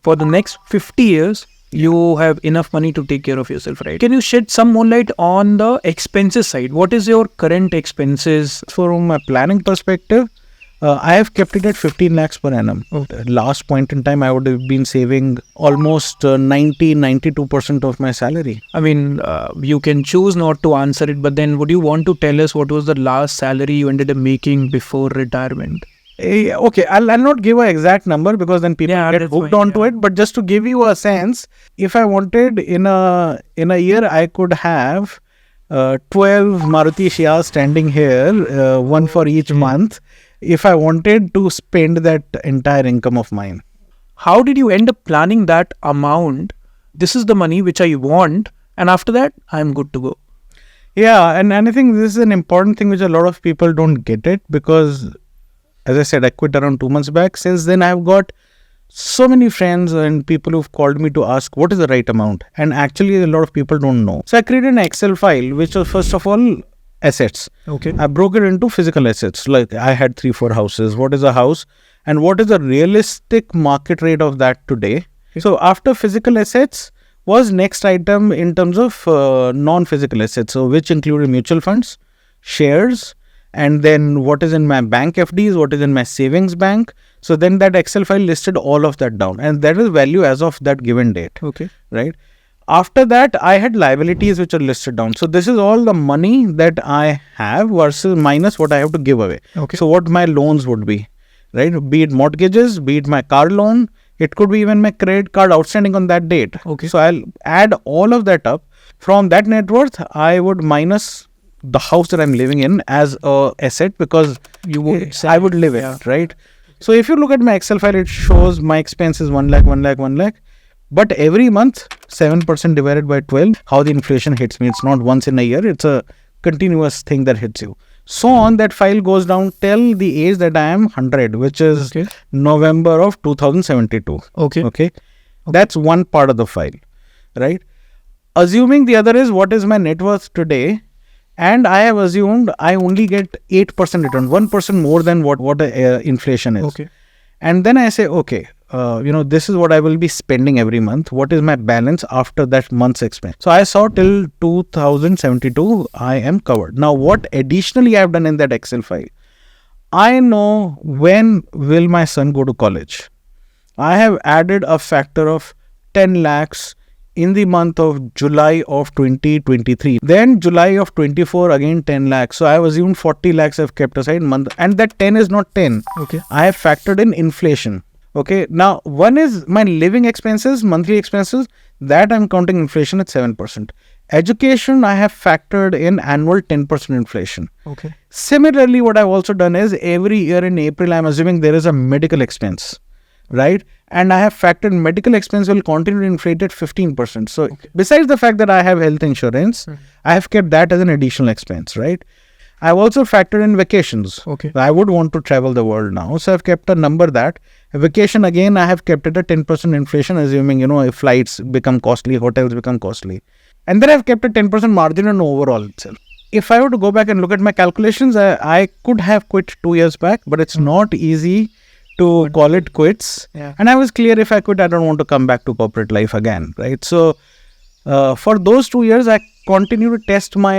for the next 50 years, you have enough money to take care of yourself, right? Can you shed some more light on the expenses side? What is your current expenses? From a planning perspective, I have kept it at 15 lakhs per annum. Last point in time, I would have been saving almost 92% of my salary. I mean, you can choose not to answer it, but then would you want to tell us what was the last salary you ended up making before retirement? Okay, I'll not give an exact number because then people get hooked onto it. But just to give you a sense, if I wanted in a year, I could have 12 Maruti Shia standing here, one for each month, if I wanted to spend that entire income of mine. How did you end up planning that amount? This is the money which I want, and after that, I'm good to go. Yeah, and I think this is an important thing which a lot of people don't get it, because as I said, I quit around 2 months back. Since then, I've got so many friends and people who've called me to ask what is the right amount. And actually, a lot of people don't know. So I created an Excel file, which was first of all assets. Okay. I broke it into physical assets. Like I had 3-4 houses. What is a house? And what is the realistic market rate of that today? Okay. So after physical assets was next item in terms of non-physical assets. So which included mutual funds, shares, and then what is in my bank FDs, what is in my savings bank. So then that Excel file listed all of that down, and that is value as of that given date. Okay. Right. After that, I had liabilities which are listed down. So this is all the money that I have versus minus what I have to give away. Okay. So what my loans would be, right? Be it mortgages, be it my car loan, it could be even my credit card outstanding on that date. Okay. So I'll add all of that up. From that net worth, I would minus the house that I'm living in as a asset, because I would live it, right? So if you look at my Excel file, it shows my expenses 1 lakh, 1 lakh, 1 lakh. But every month, 7% divided by 12, how the inflation hits me. It's not once in a year. It's a continuous thing that hits you. So on, that file goes down till the age that I am 100, which is November of 2072. Okay. That's one part of the file, right? Assuming the other is what is my net worth today, and I have assumed I only get 8% return, 1% more than what inflation is. Okay. And then I say, okay, this is what I will be spending every month. What is my balance after that month's expense? So I saw till 2072, I am covered. Now, what additionally I have done in that Excel file, I know when will my son go to college. I have added a factor of 10 lakhs in the month of July of 2023. Then July of 24, again 10 lakhs. So I have assumed 40 lakhs I've kept aside month. And that 10 is not 10. Okay. I have factored in inflation. Okay. Now, one is my living expenses, monthly expenses. That I'm counting inflation at 7%. Education, I have factored in annual 10% inflation. Okay. Similarly, what I've also done is every year in April, I'm assuming there is a medical expense. Right? And I have factored medical expense will continue to inflate at 15%. So besides the fact that I have health insurance, I have kept that as an additional expense, right? I have also factored in vacations. Okay. I would want to travel the world now. So I've kept a number that. Vacation, again, I have kept it at 10% inflation, assuming, if flights become costly, hotels become costly. And then I've kept a 10% margin on overall itself. If I were to go back and look at my calculations, I could have quit 2 years back, but it's not easy to call it quits. Yeah. And I was clear, if I quit, I don't want to come back to corporate life again, right? So for those 2 years, I continue to test my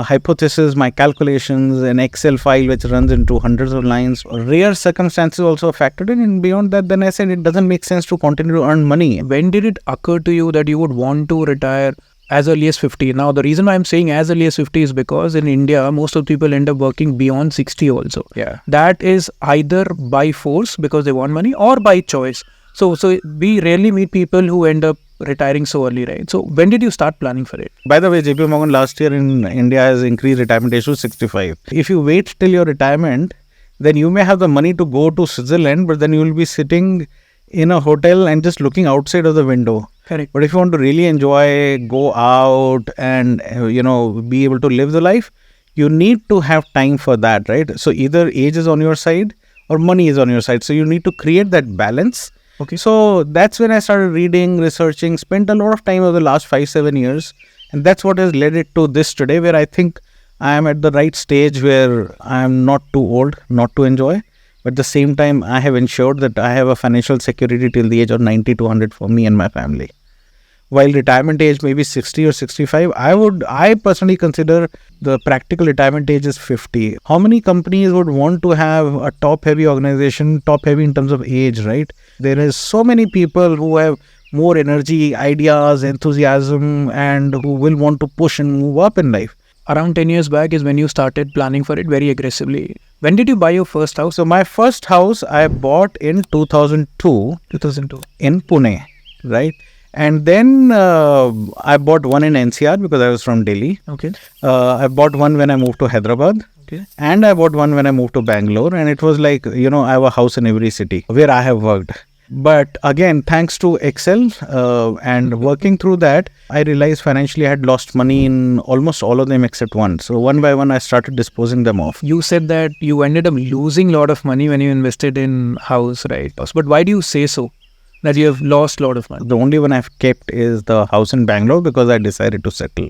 hypothesis, my calculations, an Excel file which runs into hundreds of lines. Rare circumstances also factored in, and beyond that, then I said it doesn't make sense to continue to earn money. When did it occur to you that you would want to retire as early as 50? Now, the reason why I'm saying as early as 50 is because in India, most of the people end up working beyond 60 also. Yeah. That is either by force because they want money or by choice. So we rarely meet people who end up retiring so early, right? So when did you start planning for it? By the way, JP Morgan last year in India has increased retirement age to 65. If you wait till your retirement, then you may have the money to go to Switzerland, but then you will be sitting in a hotel and just looking outside of the window. Correct. But if you want to really enjoy, go out and, be able to live the life, you need to have time for that, right? So either age is on your side or money is on your side. So you need to create that balance. Okay. So that's when I started reading, researching, spent a lot of time over the last 5-7 years. And that's what has led it to this today, where I think I am at the right stage where I am not too old, not to enjoy. But at the same time, I have ensured that I have a financial security till the age of 90 to 100 for me and my family. While retirement age may be 60 or 65, I personally consider the practical retirement age is 50. How many companies would want to have a top heavy organization, top heavy in terms of age, right? There is so many people who have more energy, ideas, enthusiasm, and who will want to push and move up in life. Around 10 years back is when you started planning for it very aggressively. When did you buy your first house? So my first house I bought in 2002 in Pune, right? And then I bought one in NCR because I was from Delhi. Okay. I bought one when I moved to Hyderabad. Okay. And I bought one when I moved to Bangalore. And it was like, I have a house in every city where I have worked. But again, thanks to Excel and working through that, I realized financially I had lost money in almost all of them except one. So one by one, I started disposing them off. You said that you ended up losing a lot of money when you invested in house, right? But why do you say so? That you have lost a lot of money? The only one I've kept is the house in Bangalore because I decided to settle.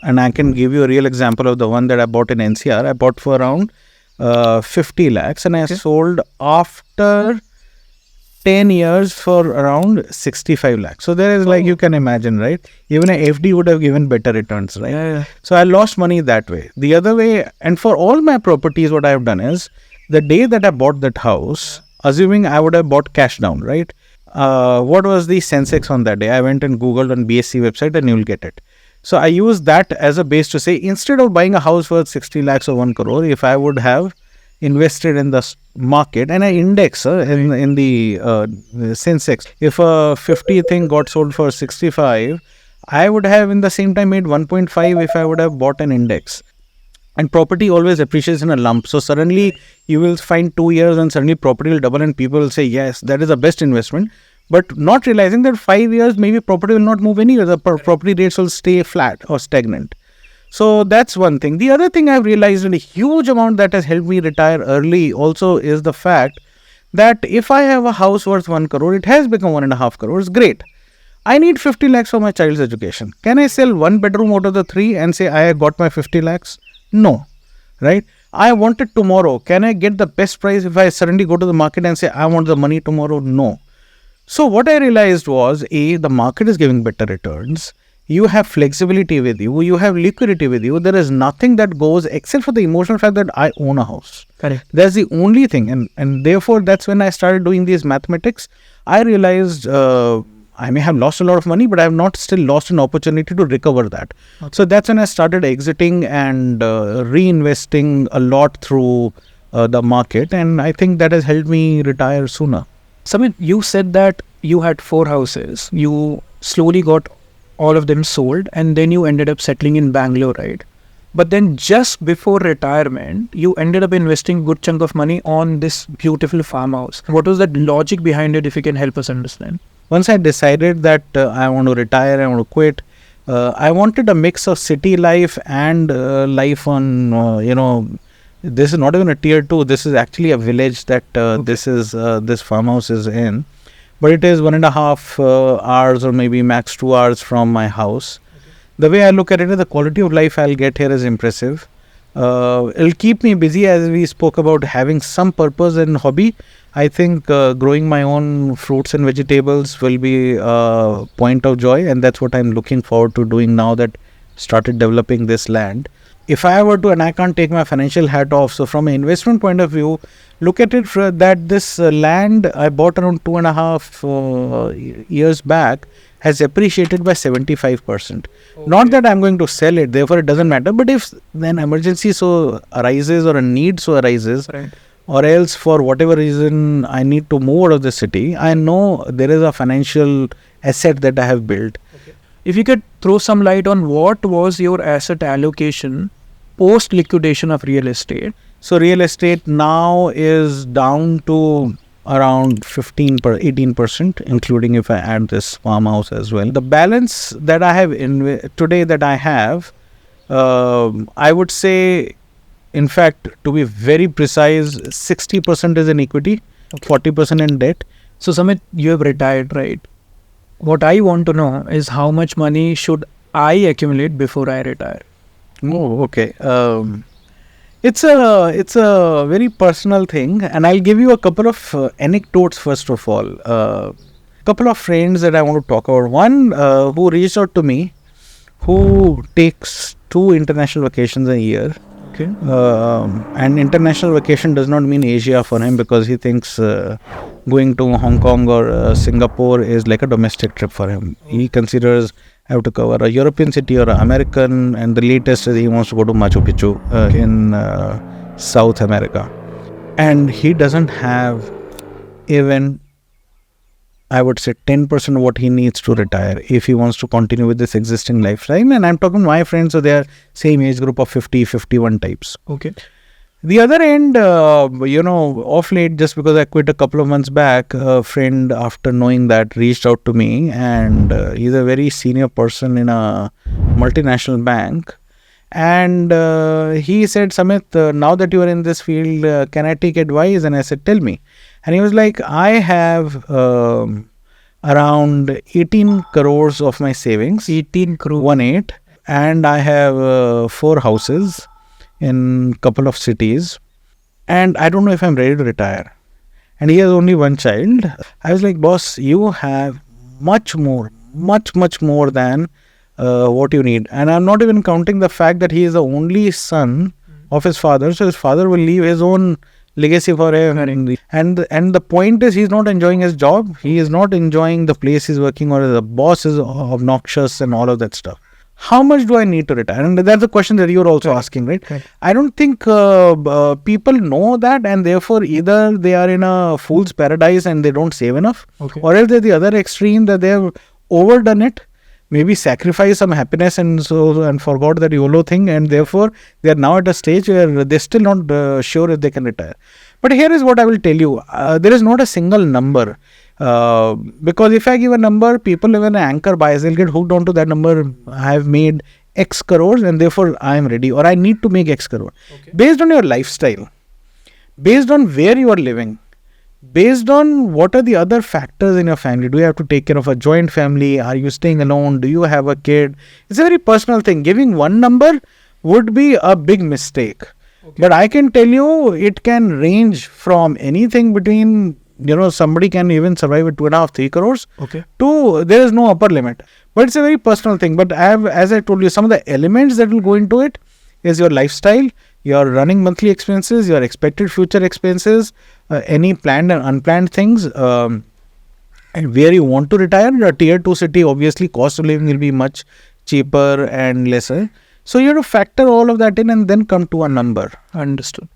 And I can give you a real example of the one that I bought in NCR. I bought for around 50 lakhs and I sold after 10 years for around 65 lakhs. So there is like, you can imagine, right? Even a FD would have given better returns, right? Yeah. So I lost money that way. The other way, and for all my properties, what I have done is, the day that I bought that house, assuming I would have bought cash down, right? What was the Sensex on that day? I went and Googled on BSC website and you will get it. So I used that as a base to say, instead of buying a house worth 60 lakhs or 1 crore, if I would have invested in the market and I index in the Sensex, if a 50 thing got sold for 65, I would have in the same time made 1.5 if I would have bought an index. And property always appreciates in a lump. So suddenly you will find 2 years and suddenly property will double and people will say, yes, that is the best investment. But not realizing that 5 years, maybe property will not move anywhere. The property rates will stay flat or stagnant. So that's one thing. The other thing I've realized in a huge amount that has helped me retire early also is the fact that if I have a house worth 1 crore, it has become 1.5 crores. Great. I need 50 lakhs for my child's education. Can I sell 1 bedroom out of the 3 and say I got my 50 lakhs? No, right? I want it tomorrow. Can I get the best price if I suddenly go to the market and say I want the money tomorrow? No. So what I realized was, the market is giving better returns. You have flexibility with you. You have liquidity with you. There is nothing that goes except for the emotional fact that I own a house. Correct. That's the only thing. And therefore, that's when I started doing these mathematics. I realized I may have lost a lot of money, but I have not still lost an opportunity to recover that. Okay. So that's when I started exiting and reinvesting a lot through the market. And I think that has helped me retire sooner. Samit, you said that you had 4 houses. You slowly got all of them sold and then you ended up settling in Bangalore, right? But then just before retirement, you ended up investing good chunk of money on this beautiful farmhouse. What was that logic behind it, if you can help us understand? Once I decided that I want to retire, I want to quit, I wanted a mix of city life and life on, this is not even a tier 2. This is actually a village that this farmhouse is in. But it is 1.5 hours or maybe max 2 hours from my house. Okay. The way I look at it, the quality of life I'll get here is impressive. It'll keep me busy, as we spoke about having some purpose and hobby. I think growing my own fruits and vegetables will be a point of joy, and that's what I'm looking forward to doing now that started developing this land. If I were to, and I can't take my financial hat off, so from an investment point of view, look at it that this land I bought around 2.5 years back has appreciated by 75%. Okay. Not that I'm going to sell it, therefore it doesn't matter, but if an emergency so arises or a need so arises, right, or else for whatever reason I need to move out of the city, I know there is a financial asset that I have built. Okay. If you could throw some light on what was your asset allocation post liquidation of real estate. So real estate now is down to around 18%, including if I add this farmhouse as well. The balance that I have today that I have, I would say, in fact, to be very precise, 60% is in equity, okay, 40% in debt. So Samit, you have retired, right? What I want to know is how much money should I accumulate before I retire? Oh, okay. It's a very personal thing, and I'll give you a couple of anecdotes first of all. Couple of friends that I want to talk about. One who reached out to me, who takes 2 international vacations a year. Okay. And international vacation does not mean Asia for him, because he thinks going to Hong Kong or Singapore is like a domestic trip for him. He considers I have to cover a European city or an American, and the latest is he wants to go to Machu Picchu in South America. And he doesn't have even, I would say, 10% of what he needs to retire if he wants to continue with this existing lifestyle. And I'm talking my friends, so they are same age group of 50, 51 types. Okay. The other end, off late, just because I quit a couple of months back, a friend, after knowing that, reached out to me, and he's a very senior person in a multinational bank. And he said, Samit, now that you are in this field, can I take advice? And I said, tell me. And he was like, I have around 18 crores of my savings. 18 crore. 18. And I have 4 houses in couple of cities, and I don't know if I'm ready to retire. And he has only 1 child. I was like, boss, you have much more than what you need. And I'm not even counting the fact that he is the only son of his father, so his father will leave his own legacy for him. And the point is, he's not enjoying his job, he is not enjoying the place he's working, or the boss is obnoxious and all of that stuff. How much do I need to retire? And that's the question that you're also asking, right? I don't think people know that, and therefore either they are in a fool's paradise and they don't save enough, or else they're the other extreme, that they have overdone it, maybe sacrificed some happiness and forgot that YOLO thing, and therefore they are now at a stage where they're still not sure if they can retire. But here is what I will tell you. There is not a single number. Because if I give a number, people have an anchor bias. They'll get hooked onto that number. I have made X crores and therefore I am ready, or I need to make X crore. Based on your lifestyle, based on where you are living, based on what are the other factors in your family. Do you have to take care of a joint family? Are you staying alone? Do you have a kid? It's a very personal thing. Giving one number would be a big mistake. But I can tell you, it can range from anything between, somebody can even survive with 2.5, 3 crores to there is no upper limit. But it's a very personal thing. But as I told you, some of the elements that will go into it is your lifestyle, your running monthly expenses, your expected future expenses, any planned and unplanned things, and where you want to retire. A tier 2 city, obviously cost of living will be much cheaper and lesser. So you have to factor all of that in and then come to a number. Understood.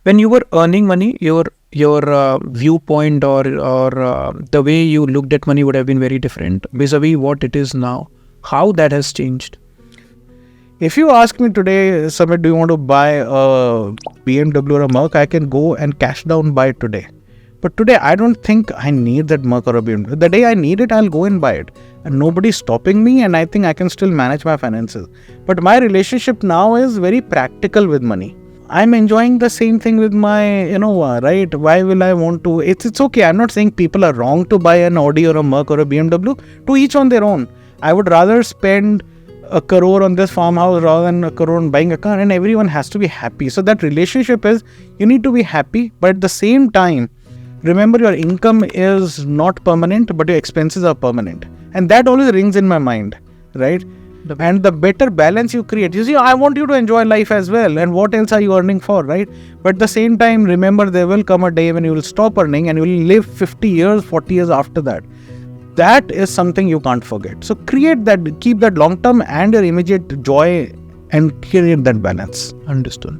When you were earning money, your viewpoint or the way you looked at money would have been very different vis-a-vis what it is now. How that has changed? If you ask me today, Samit, do you want to buy a BMW or a Merc? I can go and cash down buy it today. But today, I don't think I need that Merc or a BMW. The day I need it, I'll go and buy it. And nobody's stopping me, and I think I can still manage my finances. But my relationship now is very practical with money. I'm enjoying the same thing with my Innova, right? Why will I want to? It's okay. I'm not saying people are wrong to buy an Audi or a Merc or a BMW. To each on their own. I would rather spend a crore on this farmhouse rather than a crore on buying a car, and everyone has to be happy. So that relationship is, you need to be happy, but at the same time, remember your income is not permanent, but your expenses are permanent. And that always rings in my mind, right? And the better balance you create, you see, I want you to enjoy life as well. And what else are you earning for, right? But at the same time, remember there will come a day when you will stop earning and you will live 50 years, 40 years after that. That is something you can't forget. So create that, keep that long term and your immediate joy and create that balance. Understood.